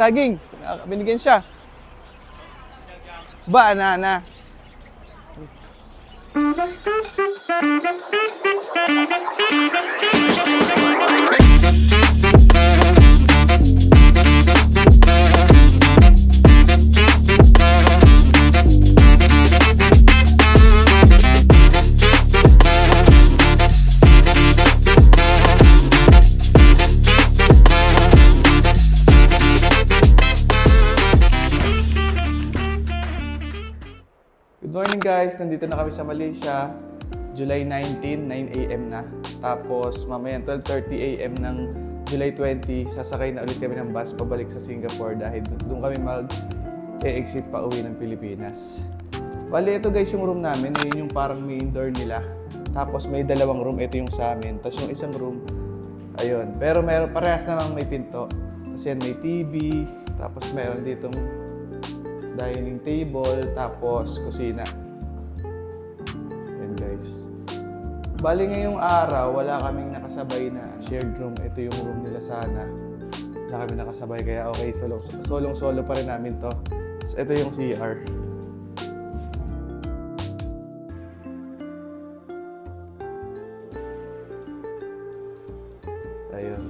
Saging. Binigyan siya. Banana. Good morning guys, nandito na kami sa Malaysia. July 19, 9 AM na. Tapos mamaya 12:30 AM ng July 20, sasakay na ulit kami ng bus pabalik sa Singapore dahil doon kami mag-exit pa uwi ng Pilipinas. Bali, ito guys yung room namin. Yun yung parang main door nila. Tapos may dalawang room, ito yung sa amin. Tapos yung isang room, ayun. Pero meron, parehas namang may pinto. Kasi yan may TV, tapos meron ditong dining table, tapos kusina. Yan guys. Bali ngayong araw, wala kaming nakasabay na shared room. Ito yung room nila sana. Wala kami nakasabay, kaya okay, solong-solo pa rin namin to. Tapos ito yung CR. Ayun.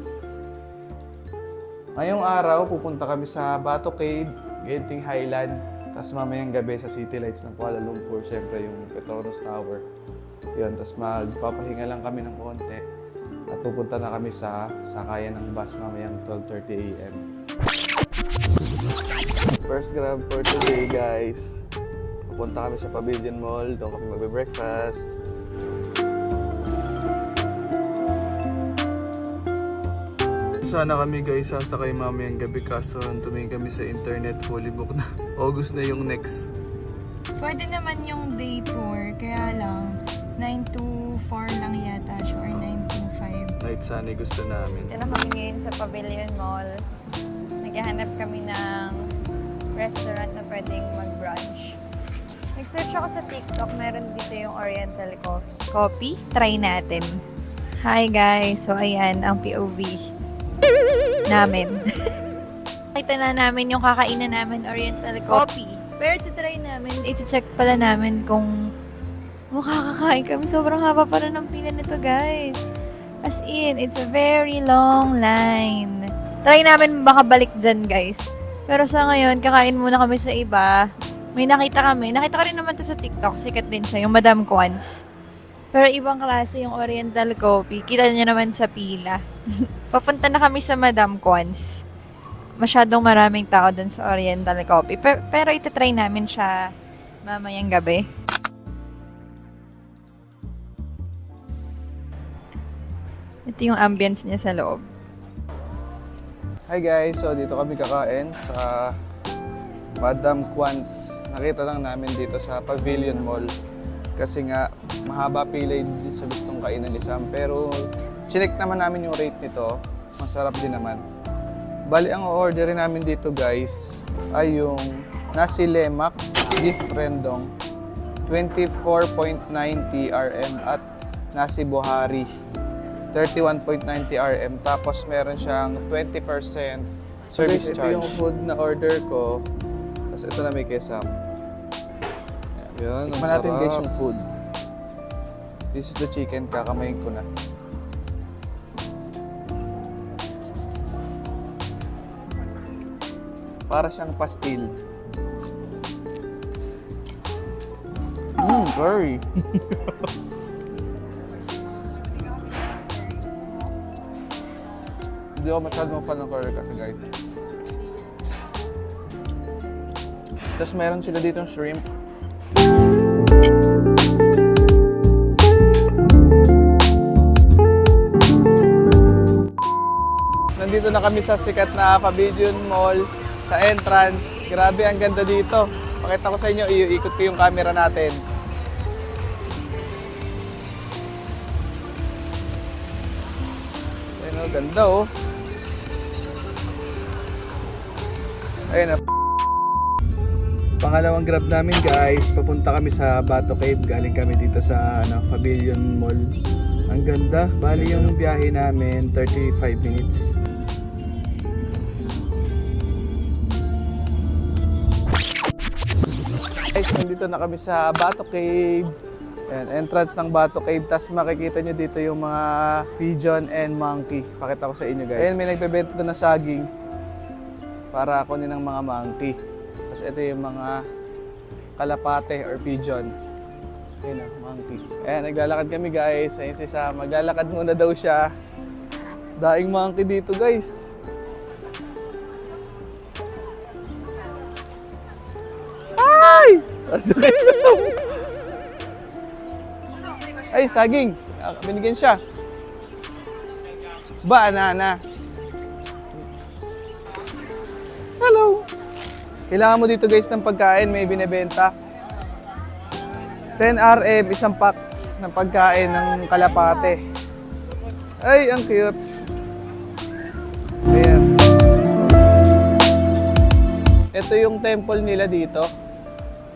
Ngayong araw, pupunta kami sa Bato Cave, Genting Highland, tapos mamayang gabi sa City Lights ng Kuala Lumpur, syempre yung Petronas Tower. Yun, tapos magpapahinga lang kami ng konti at pupunta na kami sa sakayan ng bus mamayang 12:30 AM. First grab for today guys. Pupunta kami sa Pavilion Mall, doon kami magbe-breakfast. Sana kami guys sasakay mamayang gabi kaso tumingin kami sa internet, fully booked na. August na yung next. Pwede naman yung day tour, kaya lang 9 to 4 lang yata siya or 9 to 5. Night sunny gusto namin. Ito na kami ngayon sa Pavilion Mall. Naghahanap kami ng restaurant na pwedeng mag-brunch. Nag-search ako sa TikTok, meron dito yung Oriental Coffee. Try natin. Hi guys! So ayan ang POV namin. Kita na namin yung kakainan namin, Oriental Coffee. Pero try namin, i-check pala namin kung makakakain kami. Sobrang haba pala ng pila nito guys. As in, it's a very long line. Try namin baka balik dyan guys. Pero sa ngayon, kakain muna kami sa iba. May nakita kami. Nakita ka rin naman to sa TikTok. Sikat din siya, yung Madam Quans. Pero ibang klase yung Oriental Coffee. Kita niyo naman sa pila. Papunta na kami sa Madam Quans. Masyadong maraming tao dun sa Oriental Coffee. Pero itatry namin siya mamayang gabi. Ito yung ambience niya sa loob. Hi guys! So dito kami kakain sa Madam Quans. Nakita lang namin dito sa Pavilion Mall. Kasi nga, mahaba pila din sa gustong kainan ni Sam. Pero, chinek naman namin yung rate nito. Masarap din naman. Bali, ang orderin namin dito guys, ay yung nasi lemak, beef rendong, 24.90 RM at nasi buhari, 31.90 RM. Tapos, meron siyang 20% service charge. Ito yung food na order ko. Tapos, ito na may kesam. Yun, tikman natin guys yung food. This is the chicken, kakamayin ko na. Para siyang pastil. Curry. Hindi ako masyadong fan ng curry kasi guys. Tapos meron sila ditong shrimp. Nandito na kami sa sikat na Pavilion Mall sa entrance. Grabe, ang ganda dito. Pakita ko sa inyo, iikot ko yung camera natin. Ayun o, ganda oh. Ayun na. Pangalawang grab namin guys, papunta kami sa Bato Cave. Galing kami dito sa Pavilion Mall. Ang ganda. Bali yung biyahe namin, 35 minutes. Guys, nandito na kami sa Bato Cave. Ayan, entrance ng Bato Cave. Tapos makikita nyo dito yung mga pigeon and monkey. Pakita ko sa inyo guys. Ayan, may nagbebenta na saging para kunin ng mga monkey. Tapos ito yung mga kalapate or pigeon. Ayan o, monkey. Ayan, naglalakad kami guys. Ayan si Sam. Maglalakad muna daw siya. Daing monkey dito guys. Ay! Ay, saging. Binigyan siya. Banana. Hello. Kailangan mo dito guys ng pagkain. May binebenta. 10 RM, isang pack ng pagkain ng kalapate. Ay, ang cute. Ayan. Ito yung temple nila dito.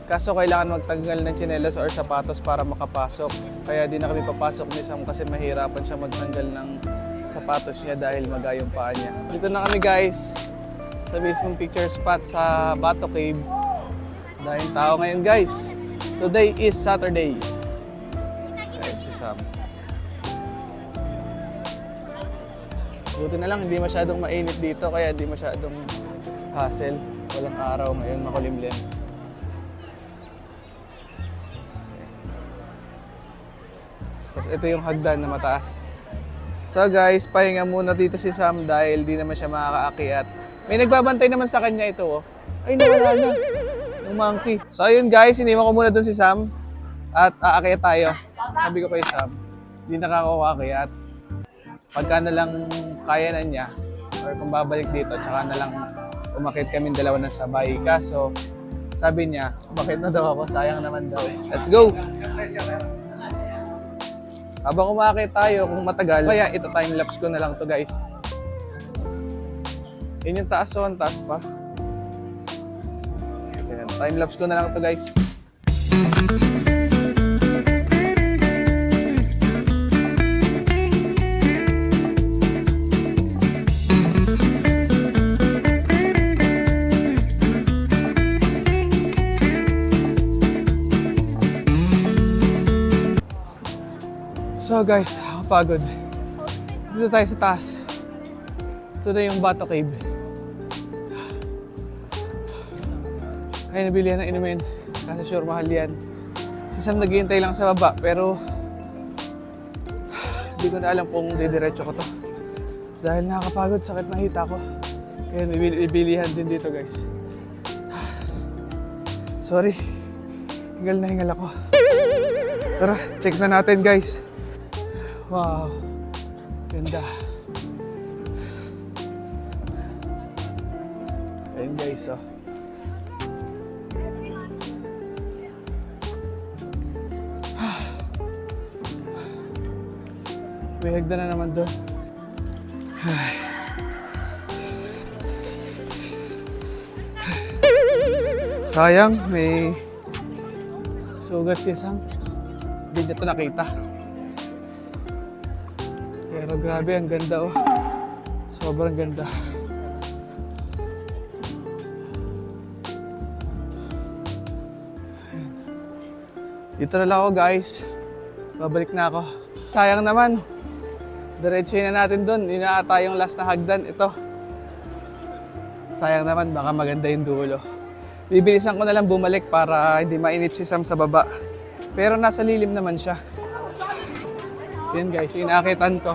Kaso kailangan magtanggal ng tsinelas or sapatos para makapasok. Kaya di na kami papasok ni Sam kasi mahirapan siya magtanggal ng sapatos niya dahil maga yung paa niya. Dito na kami guys sa mismong picture spot sa Bato Cave. Dahil tao ngayon guys. Today is Saturday. Ayun si Sam. Buti na lang hindi masyadong mainit dito kaya hindi masyadong hassle. Walang araw ngayon, makulimlim. Tapos ito yung hagdan na mataas. So guys, pahinga muna dito si Sam dahil di naman siya makakaakyat. May nagbabantay naman sa kanya ito oh. Ay, nawala na. Yung monkey. So ayun guys, iniwan ko muna doon si Sam. At aakyat tayo. Sabi ko kay Sam, di nakakaakyat. Pagka na lang kaya na niya, or kung babalik dito, tsaka na lang umakyat kami dalawa ng sabay. Kaso, sabi niya, umakyat na daw ako, sayang naman daw. Let's go! Habang umakyat tayo, kung matagal, kaya ito time-lapse ko na lang to guys. Yun yung taas oh, ang taas pa. Ayan, time-lapse ko na lang to guys. So guys, pagod. Dito tayo sa taas. Ito na yung Bato Cave. Ay, nabili yan ng inumin. Kasi sure mahal yan. Si Sam naghihintay lang sa baba, pero hindi ko na alam kung didiretso ko to. Dahil nakakapagod, sakit ng hita ko. Kaya may bilihan din dito guys. Sorry, hingal na hingal ako. Tara, check na natin guys. Wow, ganda. Ayun guys, oh. May hagdan na naman doon. Sayang, may sugat si Sam. Hindi niya ito nakita. Pero grabe, ang ganda oh. Sobrang ganda. Dito na lang ako guys. Babalik na ako. Sayang naman. Diretsuhin na natin doon. Inaata yung last na hagdan. Ito. Sayang naman, baka maganda yung dulo. Bibilisan ko na lang bumalik para hindi mainip si Sam sa baba. Pero nasa lilim naman siya. Yan guys, inaakitan ko.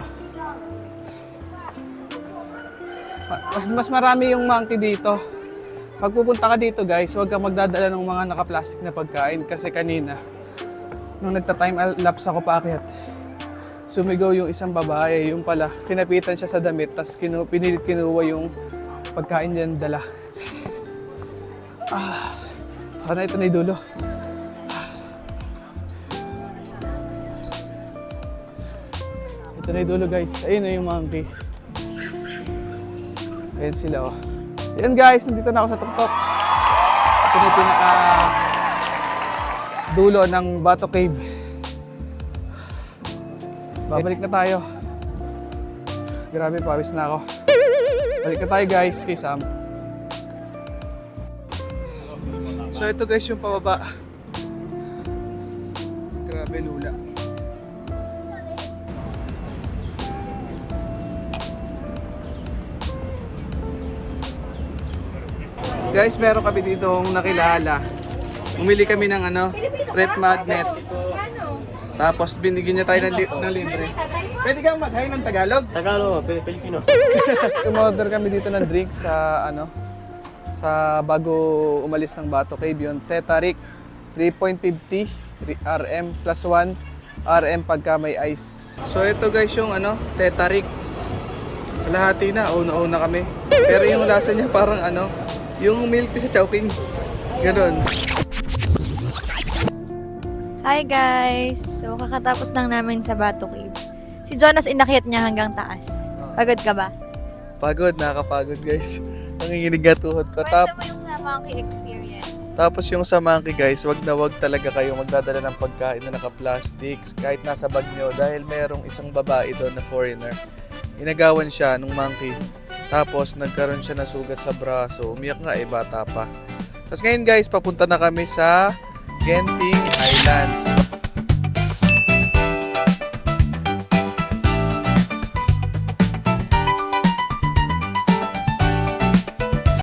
Mas marami yung monkey dito. Pag pupunta ka dito guys, huwag kang magdadala ng mga naka-plastic na pagkain. Kasi kanina, nung nagta-time lapse ako paakyat, sumigaw yung isang babae, yung pala, kinapitan siya sa damit, tapos pinilit kinuha yung pagkain niya dala. Sana ito na yung dulo. Ito na yung dulo guys. Ayun na yung monkey. Ayun sila oh. Ayun guys, nandito na ako sa tuktok. Ito na yung pinaka dulo ng Bato Cave. Babalik na tayo. Grabe, pawis na ako. Balik na tayo guys kay Sam. So ito guys yung pababa. Grabe lula. Guys, meron kami ditong nakilala. Umili kami ng rep magnet. Tapos binigyan niya tayo ng libre. Pwede kang mag-hi ng Tagalog? Tagalog, Pilipino. Umorder kami dito ng drink sa sa bago umalis ng Bato Cave yun. Tetarik 3.50 RM plus 1 RM pagka may ice. So ito guys yung Tetarik. Kalahati na, una kami. Pero yung lasa niya parang yung milk tea sa Chowking. Ganon. Hi guys! So, kakatapos lang namin sa Bato Caves. Si Jonas inakyat niya hanggang taas. Pagod ka ba? Pagod, nakakapagod guys. Nanginginig nga tuhod ko. Kwento mo yung sa monkey experience. Tapos yung sa monkey guys, wag na wag talaga kayong magdadala ng pagkain na naka-plastics kahit nasa bag nyo dahil merong isang babae doon na foreigner. Inagawan siya nung monkey. Tapos nagkaroon siya ng sugat sa braso. Umiyak nga bata pa. Tapos ngayon guys, papunta na kami sa Genting Highlands.